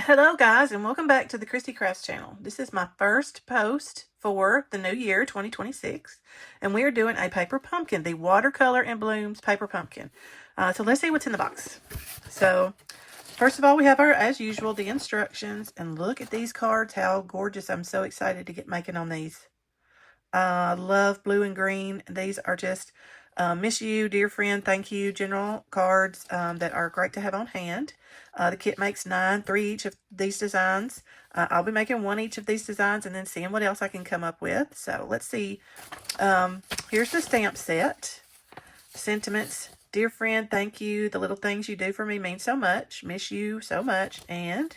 Hello guys, and welcome back to the Christy Crafts channel. This is my first post for the new year 2026, and we are doing a paper pumpkin, the Watercolor and Blooms paper pumpkin. So let's see what's in the box. So first of all, we have our, as usual, the instructions, and look at these cards, how gorgeous. I'm so excited to get making on these. I love blue and green. These are just miss you, dear friend, thank you, general cards that are great to have on hand. The kit makes 9, 3 each of these designs. I'll be making 1 each of these designs and then seeing what else I can come up with. So let's see. Here's the stamp set. Sentiments, dear friend, thank you. The little things you do for me mean so much. Miss you so much. And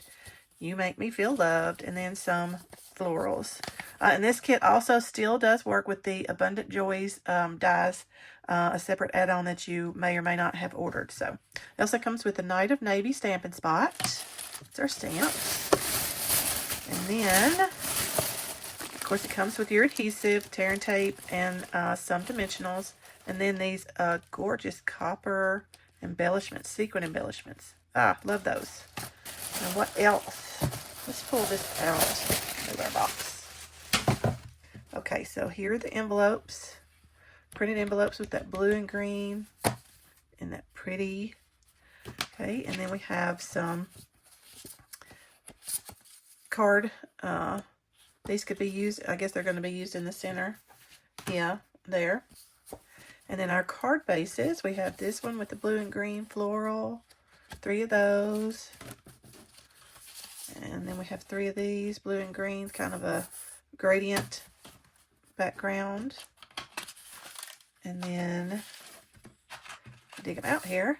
you make me feel loved. And then some florals. And this kit also still does work with the Abundant Joys dies, a separate add-on that you may or may not have ordered. So it also comes with the Night of Navy stamping spot. It's our stamp. And then, of course, it comes with your adhesive, tear and tape, and some dimensionals. And then these gorgeous copper embellishments, sequin embellishments. Love those. And what else? Let's pull this out of our box. Okay, so here are the envelopes. Printed envelopes with that blue and green and that pretty. Okay, and then we have some card. These could be used, I guess they're going to be used in the center. Yeah, there. And then our card bases, we have this one with the blue and green floral. 3 of those. And then we have 3 of these, blue and green, kind of a gradient background. And then dig them out here.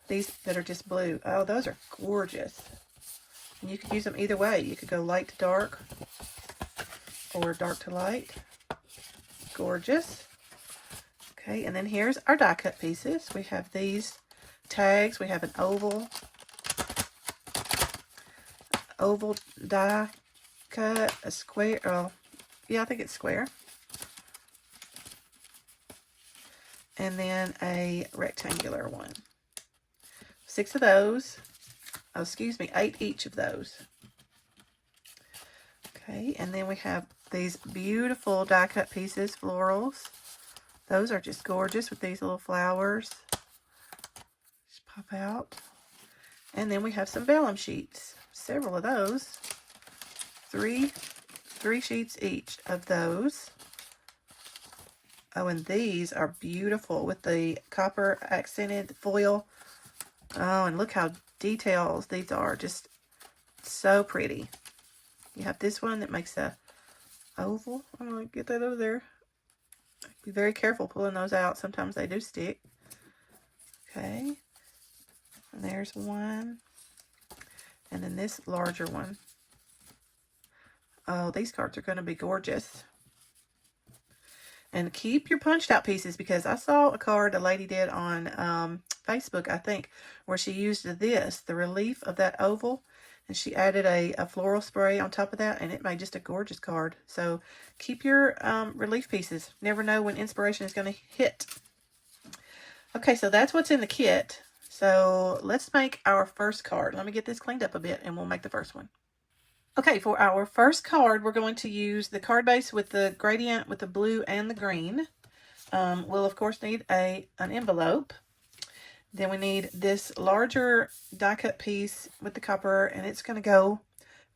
These that are just blue. Oh, those are gorgeous. And you could use them either way. You could go light to dark or dark to light. Gorgeous. Okay, and then here's our die cut pieces. We have these tags. We have an oval die cut, a square. Oh, yeah, I think it's square. And then a rectangular one. 6 of those. Oh, excuse me, 8 each of those. Okay, and then we have these beautiful die cut pieces, florals. Those are just gorgeous with these little flowers. Just pop out. And then we have some vellum sheets. Several of those. 3 sheets each of those. Oh, and these are beautiful with the copper accented foil. Oh, and look how details these are. Just so pretty. You have this one that makes a oval. I'm going to get that over there. Be very careful pulling those out. Sometimes they do stick. Okay. And there's one. And then this larger one. Oh, these cards are going to be gorgeous. And keep your punched out pieces, because I saw a card a lady did on Facebook, I think, where she used this, the relief of that oval, and she added a floral spray on top of that, and it made just a gorgeous card. So keep your relief pieces. Never know when inspiration is going to hit. Okay, so that's what's in the kit. So let's make our first card. Let me get this cleaned up a bit, and we'll make the first one. Okay, for our first card, we're going to use the card base with the gradient with the blue and the green. We'll, of course, need an envelope. Then we need this larger die cut piece with the copper, and it's going to go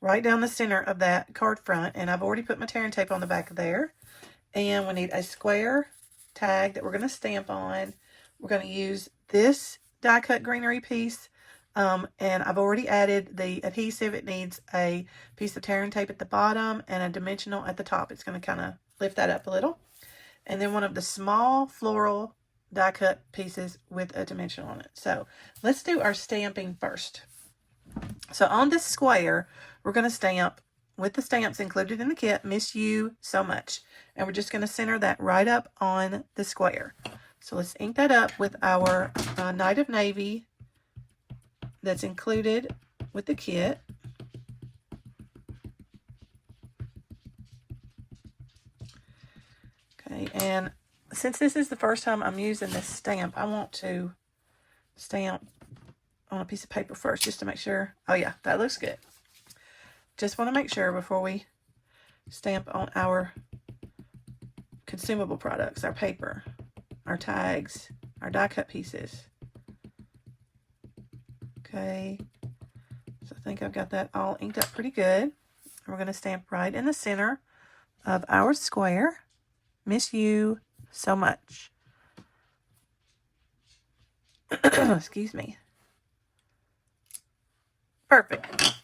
right down the center of that card front. And I've already put my tear and tape on the back of there. And we need a square tag that we're going to stamp on. We're going to use this die cut greenery piece. And I've already added the adhesive. It needs a piece of tear and tape at the bottom and a dimensional at the top. It's going to kind of lift that up a little. And then one of the small floral die cut pieces with a dimensional on it. So let's do our stamping first. So on this square, we're going to stamp with the stamps included in the kit, Miss You So Much. And we're just going to center that right up on the square. So let's ink that up with our Night of Navy that's included with the kit. Okay, and since this is the first time I'm using this stamp, I want to stamp on a piece of paper first, just to make sure. Oh yeah, that looks good. Just want to make sure before we stamp on our consumable products, our paper, our tags, our die cut pieces. Okay, so I think I've got that all inked up pretty good. We're going to stamp right in the center of our square. Miss you so much. Excuse me. Perfect.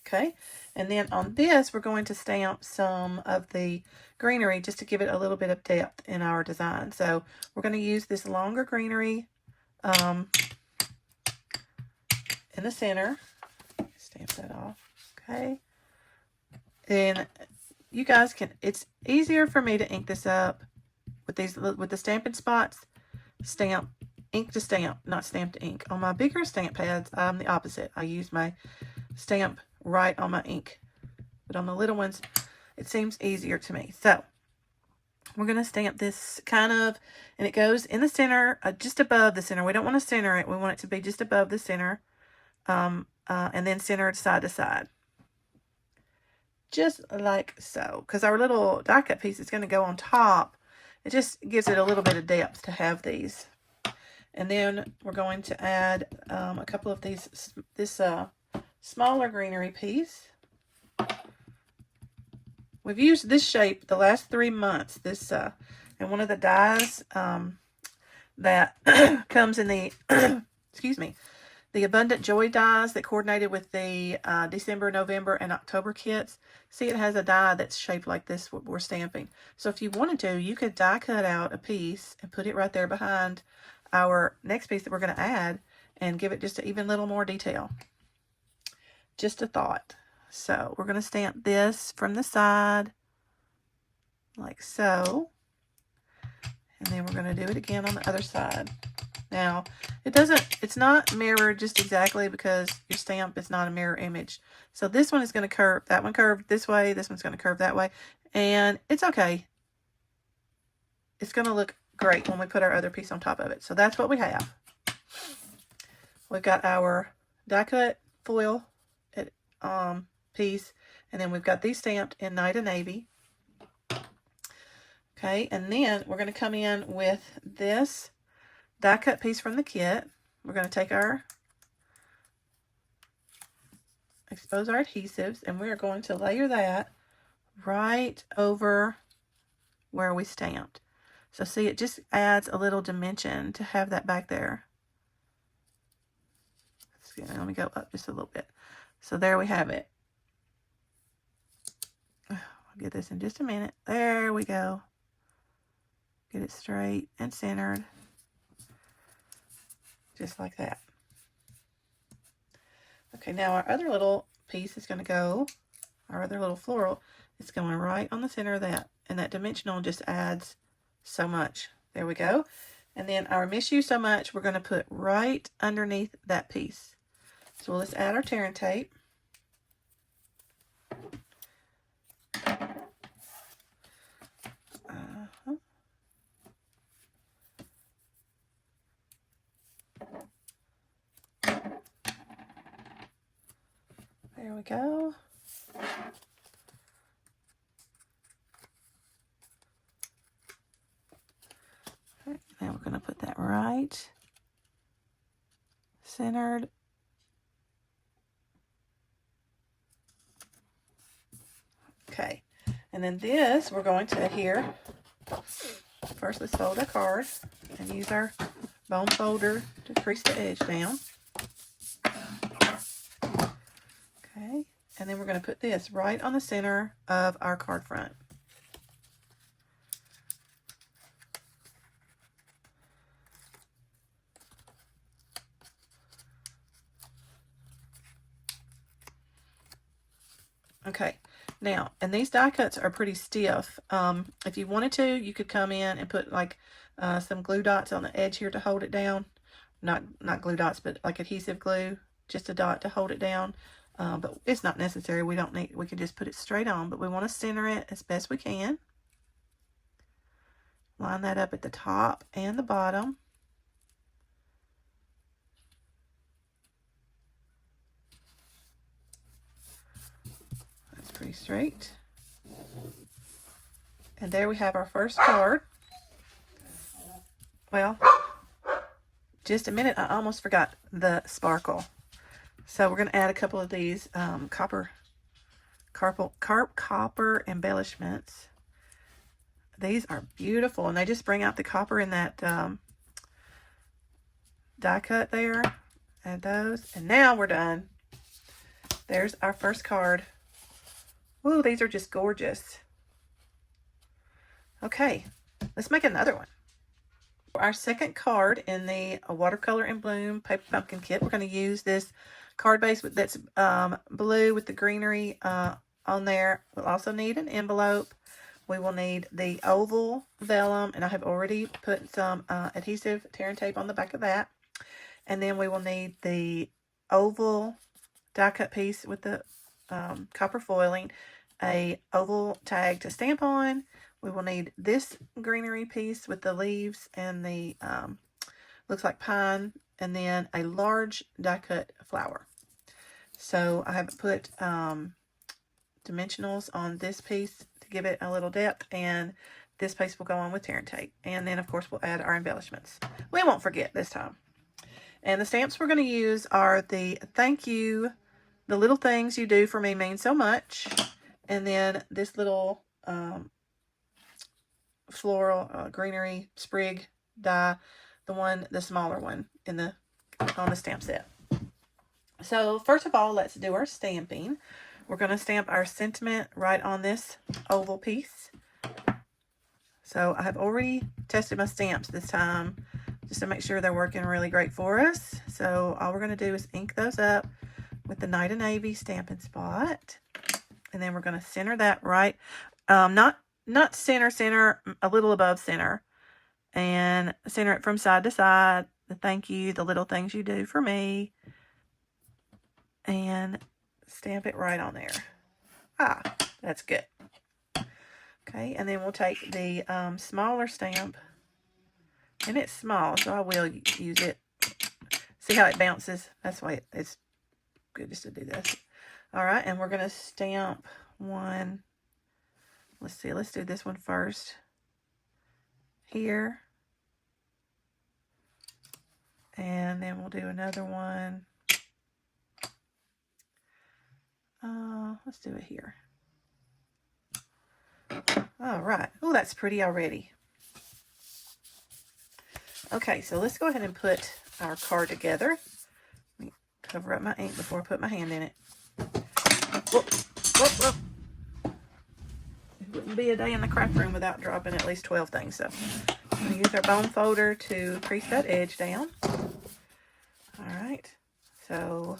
Okay, and then on this, we're going to stamp some of the greenery just to give it a little bit of depth in our design. So we're going to use this longer greenery in the center. Stamp that off. Okay. And you guys can, it's easier for me to ink this up with these, with the stamping spots. Stamp, ink to stamp, not stamp to ink. On my bigger stamp pads, I'm the opposite. I use my stamp right on my ink. But on the little ones, it seems easier to me. So we're going to stamp this kind of, and it goes in the center, just above the center. We don't want to center it. We want it to be just above the center, and then centered side to side. Just like so. Because our little die cut piece is going to go on top. It just gives it a little bit of depth to have these. And then we're going to add a couple of these, this smaller greenery piece. We've used this shape the last 3 months. This and one of the dies that comes in the excuse me, the Abundant Joy dies that coordinated with the December, November, and October kits. See, it has a die that's shaped like this we're stamping. So if you wanted to, you could die cut out a piece and put it right there behind our next piece that we're going to add and give it just an even little more detail. Just a thought. So we're going to stamp this from the side like so. And then we're going to do it again on the other side. Now, it's not mirrored just exactly because your stamp is not a mirror image. So this one is going to curve, that one curved this way, this one's going to curve that way. And it's okay. It's going to look great when we put our other piece on top of it. So that's what we have. We've got our die cut foil piece, and then we've got these stamped in Night of Navy. Okay, and then we're going to come in with this die cut piece from the kit. We're going to take expose our adhesives, and we are going to layer that right over where we stamped. So see, it just adds a little dimension to have that back there. Let me go up just a little bit. So there we have it. I'll get this in just a minute. There we go. Get it straight and centered. Just like that. Okay, now our other little piece is going to go, our other little floral, it's going right on the center of that. And that dimensional just adds so much. There we go. And then our Miss You So Much, we're going to put right underneath that piece. So let's add our tearing tape. There we go. Okay, now we're going to put that right centered. Okay, and then this we're going to adhere. First, let's fold our card and use our bone folder to crease the edge down. Okay, and then we're going to put this right on the center of our card front. Okay, now, and these die cuts are pretty stiff. If you wanted to, you could come in and put like some glue dots on the edge here to hold it down. Not glue dots, but like adhesive glue, just a dot to hold it down. But it's not necessary. We can just put it straight on, but we want to center it as best we can. Line that up at the top and the bottom. pretty straight. And there we have our first card. Well, just a minute, I almost forgot the sparkle. So we're going to add a couple of these copper embellishments. These are beautiful, and they just bring out the copper in that die cut there. Add those, and now we're done. There's our first card. Ooh, these are just gorgeous. Okay, let's make another one. For our second card in the Watercolor and Bloom Paper Pumpkin Kit, we're going to use this card base that's blue with the greenery on there. We'll also need an envelope. We will need the oval vellum, and I have already put some adhesive tear and tape on the back of that. And then we will need the oval die cut piece with the copper foiling, a oval tag to stamp on. We will need this greenery piece with the leaves and the looks like pine, and then a large die cut flower. So I have put dimensionals on this piece to give it a little depth, and this piece will go on with tear and tape. And then of course we'll add our embellishments. We won't forget this time. And the stamps we're going to use are the thank you, the little things you do for me mean so much, and then this little floral greenery sprig die, the smaller one on the stamp set. So first of all, let's do our stamping. We're going to stamp our sentiment right on this oval piece. So I have already tested my stamps this time just to make sure they're working really great for us. So all we're going to do is ink those up with the Night of Navy Stampin' Spot. And then we're going to center that right, not center, a little above center. And center it from side to side. The thank you, the little things you do for me. And stamp it right on there. Ah, that's good. Okay, and then we'll take the smaller stamp. And it's small, so I will use it. See how it bounces? That's why it's good just to do this. All right, and we're going to stamp one. Let's see, let's do this one first. Here. And then we'll do another one. Let's do it here. All right. Oh, that's pretty already. Okay, so let's go ahead and put our card together. Let me cover up my ink before I put my hand in it. Whoop, whoop, whoop. It wouldn't be a day in the craft room without dropping at least 12 things. So I'm going to use our bone folder to crease that edge down. All right, so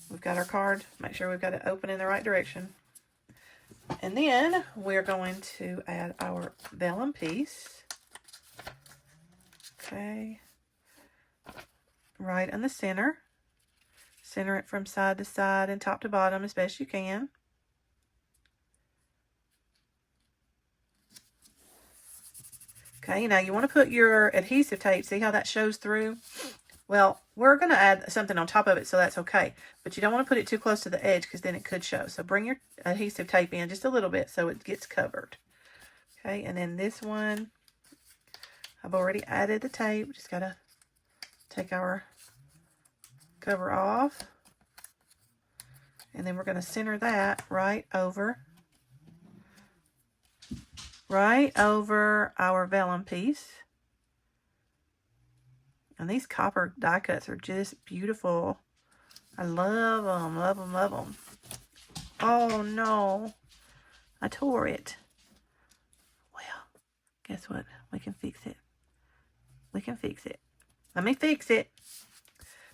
we've got our card. Make sure we've got it open in the right direction. And then we're going to add our vellum piece. Okay, right in the center. Center it from side to side and top to bottom as best you can. Okay, now you want to put your adhesive tape. See how that shows through? Well, we're going to add something on top of it, so that's okay. But you don't want to put it too close to the edge because then it could show. So bring your adhesive tape in just a little bit so it gets covered. Okay, and then this one, I've already added the tape. Just got to take our cover off. And then we're going to center that right over our vellum piece. And these copper die cuts are just beautiful. I love them, love them, love them. Oh no, I tore it. Well, guess what? We can fix it. We can fix it. Let me fix it.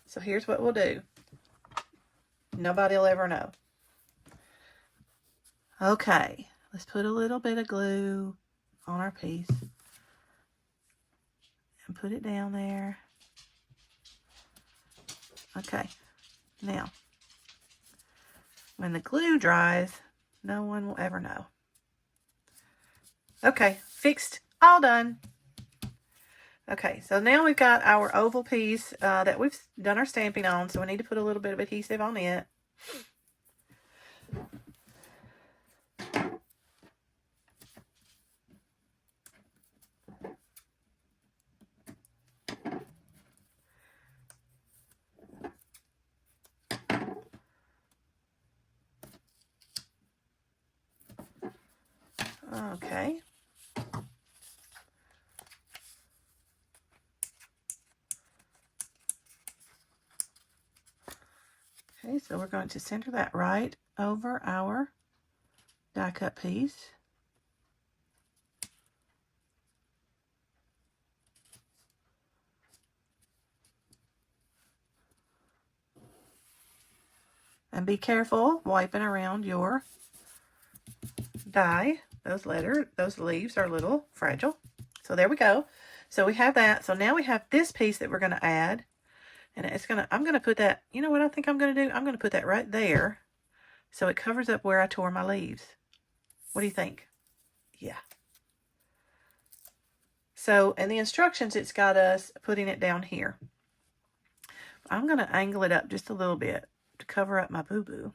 So here's what we'll do. Nobody will ever know. Okay, let's put a little bit of glue on our piece. And put it down there. Okay, now, when the glue dries, no one will ever know. Okay, fixed, all done. Okay, so now we've got our oval piece that we've done our stamping on, so we need to put a little bit of adhesive on it. Okay. Okay, so we're going to center that right over our die cut piece. And be careful wiping around your die. Those leaves are a little fragile. So there we go. So we have that. So now we have this piece that we're going to add. And I'm going to put that, you know what I think I'm going to do? I'm going to put that right there so it covers up where I tore my leaves. What do you think? Yeah. So in the instructions, it's got us putting it down here. I'm going to angle it up just a little bit to cover up my boo-boo.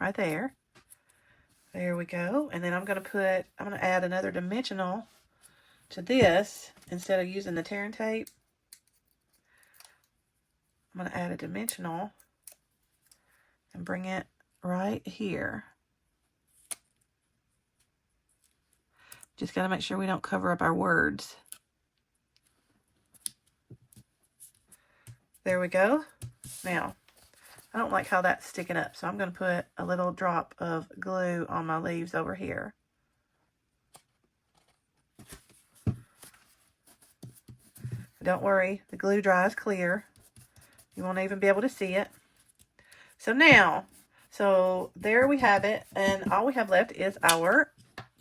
Right there. There we go. And then I'm going to add another dimensional to this. Instead of using the tearing tape, I'm going to add a dimensional and bring it right here. Just got to make sure we don't cover up our words. There we go. Now, I don't like how that's sticking up, so I'm going to put a little drop of glue on my leaves over here. Don't worry, the glue dries clear. You won't even be able to see it. So there we have it, and all we have left is our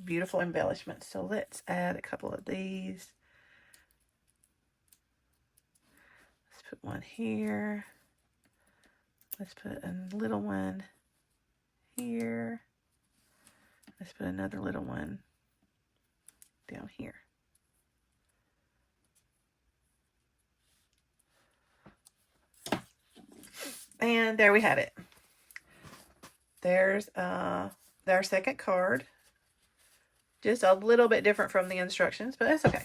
beautiful embellishments. So let's add a couple of these. Let's put one here. Let's put a little one here. Let's put another little one down here. And there we have it. There's our second card. Just a little bit different from the instructions, but that's okay.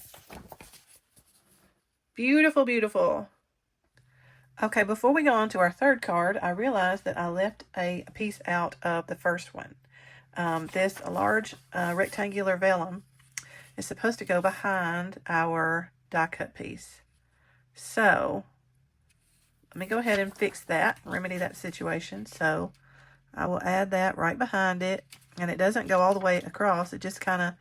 Beautiful, beautiful. Okay, before we go on to our third card, I realized that I left a piece out of the first one. This large rectangular vellum is supposed to go behind our die cut piece. So let me go ahead and fix that, remedy that situation. So I will add that right behind it, and it doesn't go all the way across. It just kind of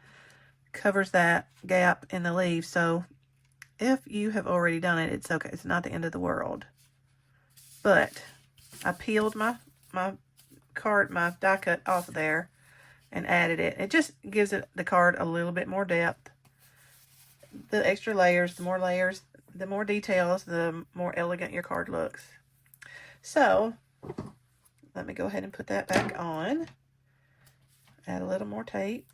covers that gap in the leaf. So if you have already done it, it's okay. It's not the end of the world. But I peeled my die cut off of there and added it. It just gives the card a little bit more depth. The extra layers, the more details, the more elegant your card looks. So let me go ahead and put that back on. Add a little more tape.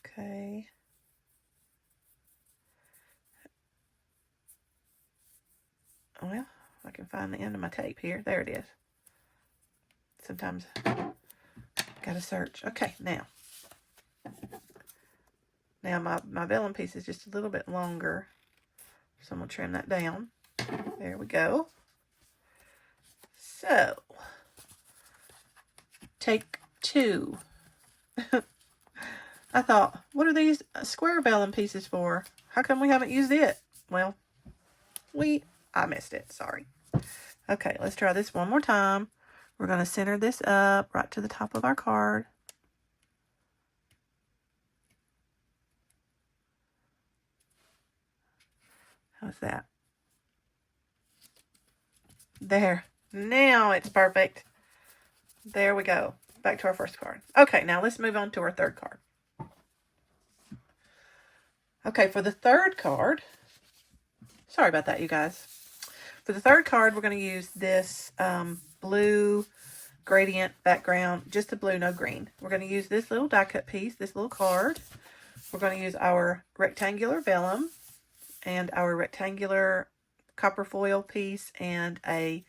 Okay. Well, I can find the end of my tape here. There it is. Sometimes gotta search. Okay, now my vellum piece is just a little bit longer, so I'm gonna trim that down. There we go. So, take two. I thought, what are these square vellum pieces for? How come we haven't used it? Well, I missed it. Sorry. Okay, let's try this one more time. We're going to center this up right to the top of our card. How's that? There. Now it's perfect. There we go. Back to our first card. Okay, now let's move on to our third card. Okay, for the third card, sorry about that, you guys. For the third card, we're going to use this blue gradient background, just the blue, no green. We're going to use this little die cut piece, this little card. We're going to use our rectangular vellum and our rectangular copper foil piece and a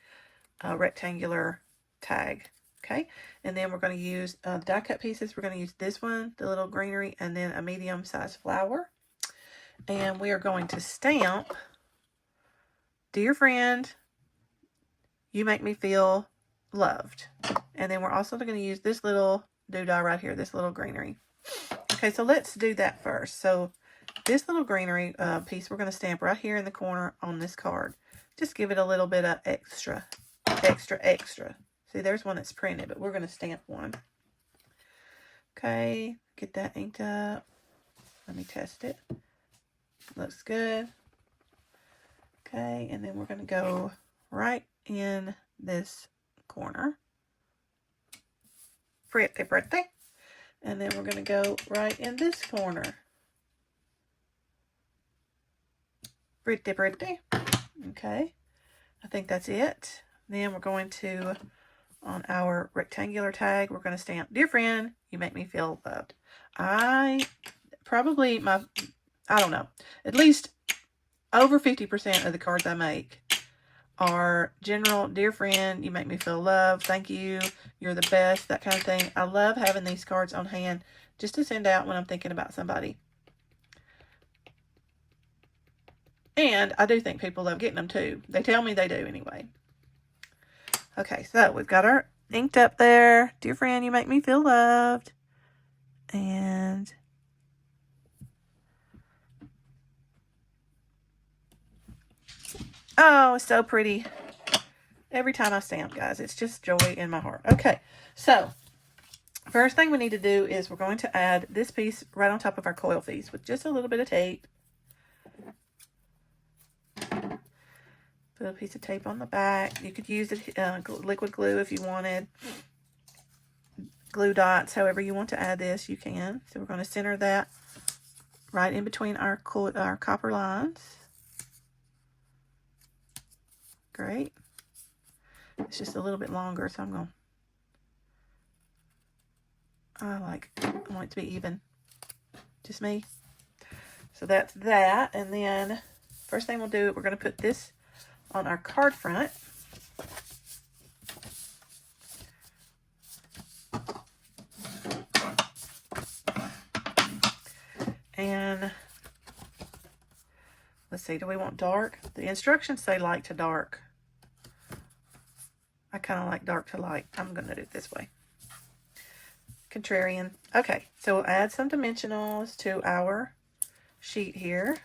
rectangular tag. Okay, and then we're going to use the die cut pieces. We're going to use this one, the little greenery, and then a medium sized flower. And we are going to stamp, "Dear friend, you make me feel loved." And then we're also going to use this little doodah right here, this little greenery. Okay, so let's do that first. So this little greenery piece we're going to stamp right here in the corner on this card. Just give it a little bit of extra. See, there's one that's printed, but we're going to stamp one. Okay, get that inked up. Let me test it. Looks good. Okay, and then we're going to go right in this corner. Pretty. And then we're going to go right in this corner. Pretty. Okay, I think that's it. Then we're going to, on our rectangular tag, we're going to stamp, "Dear friend, you make me feel loved." I don't know, at least over 50% of the cards I make are general, "Dear friend, you make me feel loved, thank you, you're the best," that kind of thing. I love having these cards on hand just to send out when I'm thinking about somebody. And I do think people love getting them too. They tell me they do anyway. Okay, so we've got our inked up there. "Dear friend, you make me feel loved." And oh, it's so pretty. Every time I stamp, guys, it's just joy in my heart. Okay, so first thing we need to do is we're going to add this piece right on top of our coil piece with just a little bit of tape. Put a piece of tape on the back. You could use liquid glue if you wanted. Glue dots, however you want to add this, you can. So we're going to center that right in between our copper lines. Great. It's just a little bit longer, so I want it to be even. Just me. So that's that. And then first thing we'll do, we're going to put this on our card front. And let's see, do we want dark? The instructions say light to dark. I kind of like dark to light. I'm going to do it this way. Contrarian. Okay, so we'll add some dimensionals to our sheet here.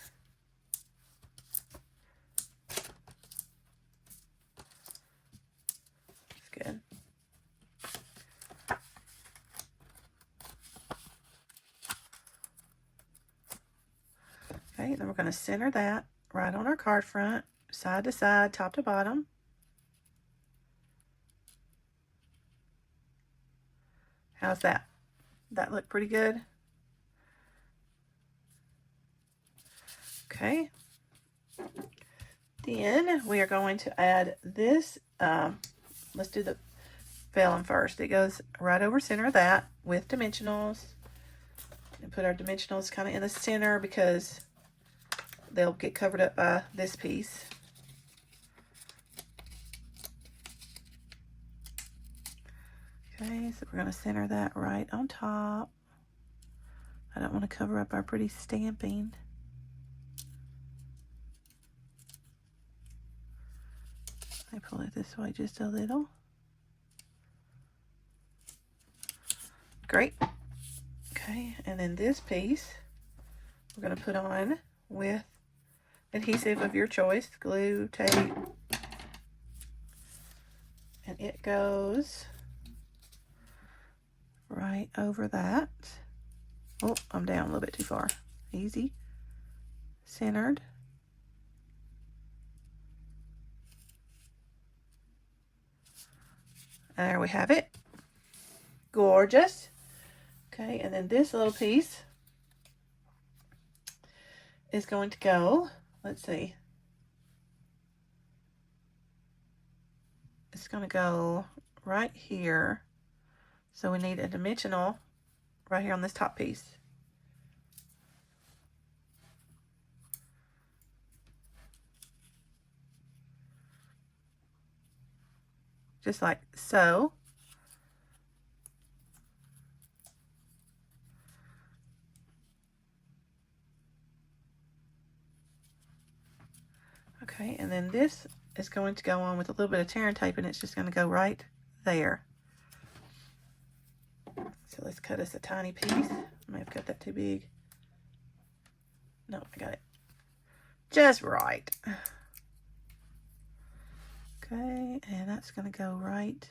That's good. Okay, then we're going to center that right on our card front, side to side, top to bottom. How's that? That look pretty good? Okay. Then we are going to add this. Let's do the vellum first. It goes right over center of that with dimensionals. And put our dimensionals kind of in the center because they'll get covered up by this piece. Okay, so we're going to center that right on top. I don't want to cover up our pretty stamping. I pull it this way just a little. Great. Okay, and then this piece we're going to put on with adhesive of your choice, glue, tape, and it goes right over that. Oh, I'm down a little bit too far. Easy. Centered. There we have it. Gorgeous. Okay, and then this little piece is going to go, let's see. It's going to go right here. So we need a dimensional right here on this top piece. just like so. Okay, and then this is going to go on with a little bit of tear and tape, and it's just going to go right there. So let's cut us a tiny piece. I may have cut that too big. No, I got it just right. Okay, and that's going to go right.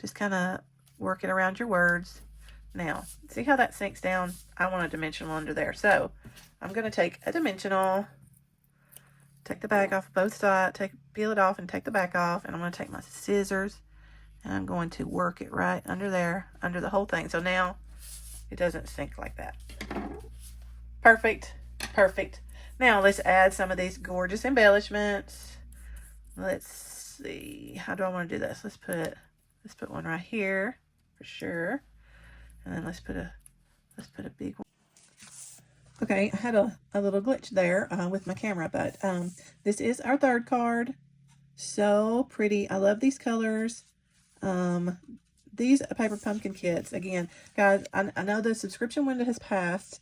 Just kind of work it around your words. Now, see how that sinks down? I want a dimensional under there. So I'm going to take a dimensional, take the back off of both sides, peel it off and take the back off, and I'm going to take my scissors and I'm going to work it right under there, under the whole thing. So now it doesn't sink like that. Perfect, perfect. Now let's add some of these gorgeous embellishments. Let's see, how do I want to do this? Let's put one right here for sure, and then let's put a big one. Okay, I had a little glitch there with my camera, but this is our third card. So pretty. I love these colors. These paper pumpkin kits, again, guys, I know the subscription window has passed,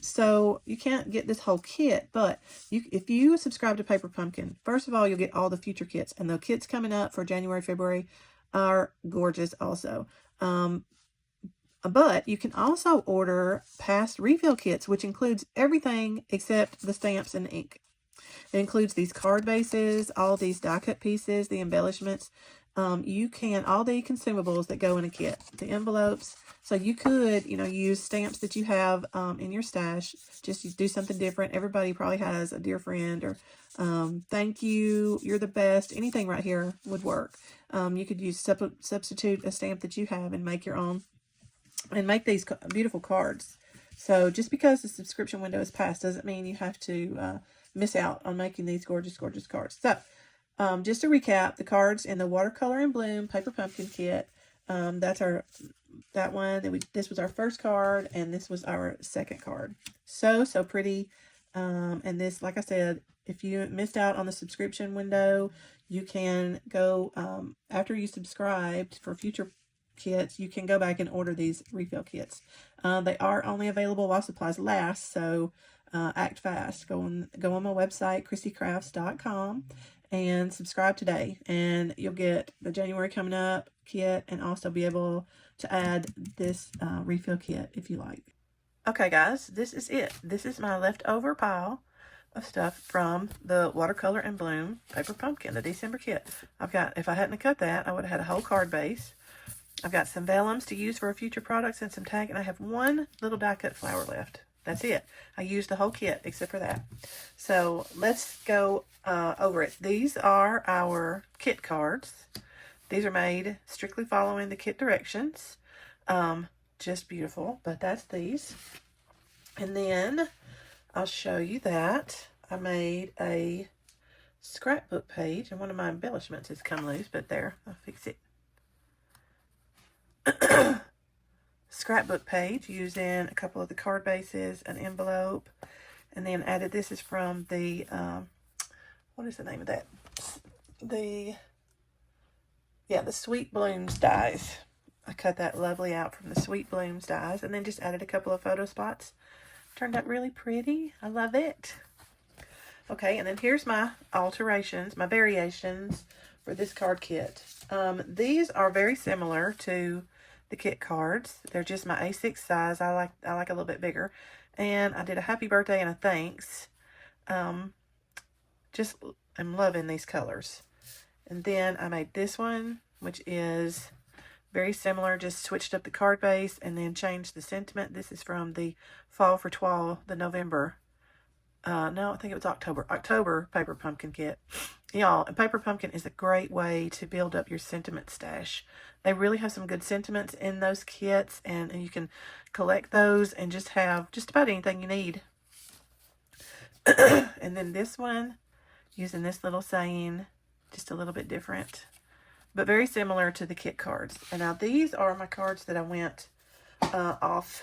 so you can't get this whole kit, but if you subscribe to Paper Pumpkin, first of all, you'll get all the future kits, and the kits coming up for January, February are gorgeous also. But you can also order past refill kits, which includes everything except the stamps and the ink. It includes these card bases, all these die cut pieces, the embellishments. You can, all the consumables that go in a kit, the envelopes. So you could, use stamps that you have in your stash, just do something different. Everybody probably has a dear friend or thank you, you're the best. Anything right here would work. You could use substitute a stamp that you have and make your own and make these beautiful cards. So just because the subscription window is passed doesn't mean you have to miss out on making these gorgeous, gorgeous cards. So just to recap, the cards in the Watercolor and Bloom Paper Pumpkin Kit, that one, this was our first card, and this was our second card. So pretty. And this, like I said, if you missed out on the subscription window, you can go, after you subscribed for future kits, you can go back and order these refill kits. They are only available while supplies last, so act fast. Go on my website, christycrafts.com, and subscribe today, and you'll get the January coming up kit and also be able to add this refill kit if you like. Okay guys, this is it. This is my leftover pile of stuff from the Watercolor and Bloom Paper Pumpkin, the December kit. If I hadn't cut that, I would have had a whole card base. I've got some vellums to use for future products and some tag, and I have one little die cut flower left. That's it. I used the whole kit except for that. So let's go over it. These are our kit cards. These are made strictly following the kit directions. Just beautiful, but that's these. And then I'll show you that I made a scrapbook page, and one of my embellishments has come loose, but there, I'll fix it. Scrapbook page using a couple of the card bases, an envelope, and then added, this is from the what is the name of that, the Sweet Blooms dies. I cut that lovely out from the Sweet Blooms dies, and then just added a couple of photo spots. Turned out really pretty. I love it. Okay, and then here's my alterations, my variations for this card kit. These are very similar to the kit cards. They're just my A6 size. I like a little bit bigger. And I did a happy birthday and a thanks. Just I'm loving these colors. And then I made this one, which is very similar, just switched up the card base and then changed the sentiment. This is from the Fall for Twal, the November. No, I think it was October Paper Pumpkin kit. Y'all, Paper Pumpkin is a great way to build up your sentiment stash. They really have some good sentiments in those kits, and you can collect those and just have just about anything you need. And then this one, using this little saying, just a little bit different, but very similar to the kit cards. And now these are my cards that I went off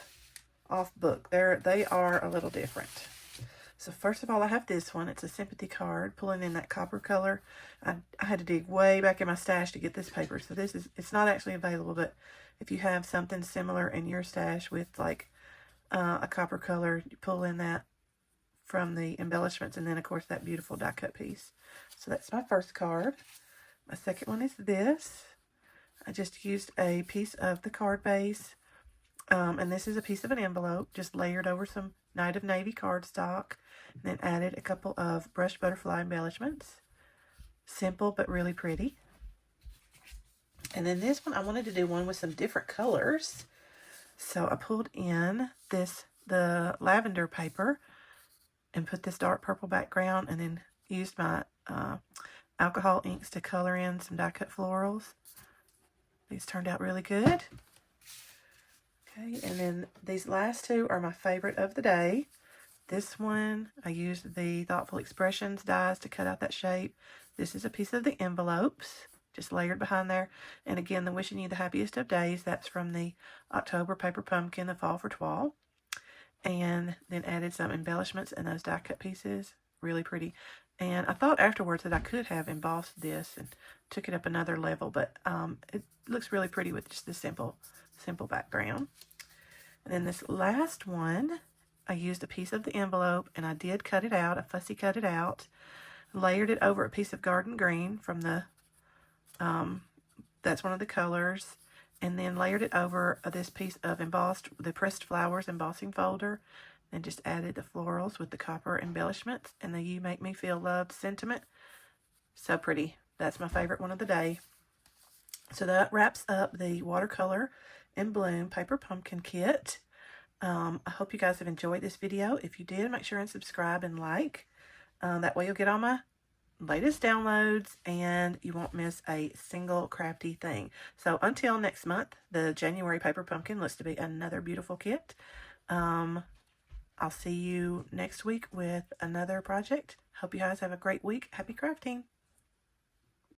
book. They are a little different. So first of all, I have this one. It's a sympathy card, pulling in that copper color. I had to dig way back in my stash to get this paper. So it's not actually available, but if you have something similar in your stash with like a copper color, you pull in that from the embellishments, and then of course that beautiful die cut piece. So that's my first card. My second one is this. I just used a piece of the card base, and this is a piece of an envelope, just layered over some Night of Navy cardstock, and then added a couple of brushed butterfly embellishments. Simple but really pretty. And then this one, I wanted to do one with some different colors, so I pulled in the lavender paper and put this dark purple background, and then used my alcohol inks to color in some die cut florals. These turned out really good. Okay, and then these last two are my favorite of the day. This one, I used the Thoughtful Expressions dies to cut out that shape. This is a piece of the envelopes, just layered behind there. And again, the Wishing You the Happiest of Days, that's from the October Paper Pumpkin, the Fall for Twal. And then added some embellishments in those die cut pieces. Really pretty. And I thought afterwards that I could have embossed this and took it up another level, but it looks really pretty with just this simple background. And then this last one, I used a piece of the envelope, and I did cut it out. I fussy cut it out, layered it over a piece of garden green from the, that's one of the colors, and then layered it over this piece of the Pressed Flowers embossing folder, and just added the florals with the copper embellishments and the You Make Me Feel Loved sentiment. So pretty. That's my favorite one of the day. So that wraps up the Watercolor in Bloom Paper Pumpkin Kit. I hope you guys have enjoyed this video. If you did, make sure and subscribe and like. That way you'll get all my latest downloads and you won't miss a single crafty thing. So until next month, the January Paper Pumpkin looks to be another beautiful kit. I'll see you next week with another project. Hope you guys have a great week. Happy crafting.